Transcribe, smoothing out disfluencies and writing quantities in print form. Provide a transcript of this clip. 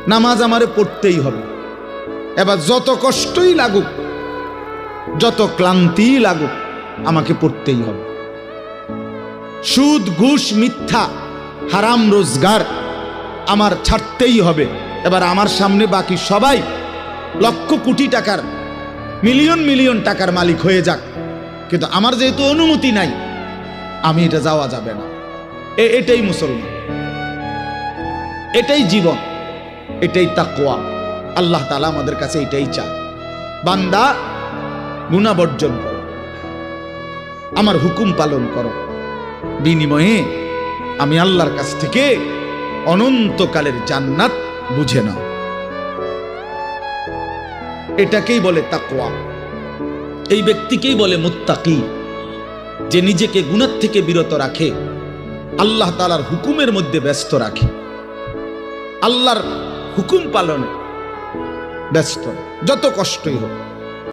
নামাজ আমারে পড়তেই হবে। এবার যত কষ্টই লাগুক, যত ক্লান্তি লাগুক, আমাকে পড়তেই হবে। সুদ, ঘুষ, মিথ্যা, হারাম রোজগার আমার ছাড়তেই হবে। এবার আমার সামনে বাকি সবাই লক্ষ কোটি টাকার, মিলিয়ন মিলিয়ন টাকার মালিক হয়ে যাক, কিন্তু আমার যেহেতু অনুমতি নাই, আমি এটা যাওয়া যাবে না। এটাই মুসলমান, এটাই জীবন, এটাই তাকওয়া। আল্লাহ তাআলা আমাদের কাছে এটাই চায়, বান্দা গুনাহ বর্জন করো, আমার হুকুম পালন করো, বিনিময়ে আমি আল্লাহর কাছ থেকে অনন্তকালের জান্নাত বুঝে নাও। এটাকেই বলে তাকওয়া। এই ব্যক্তিকেই বলে মুত্তাকি, যে নিজেকে গুনাহ থেকে বিরত রাখে, আল্লাহ তাআলার হুকুমের মধ্যে ব্যস্ত রাখে, আল্লাহর হুকুম পালনে ব্যস্ত, যত কষ্টই হোক।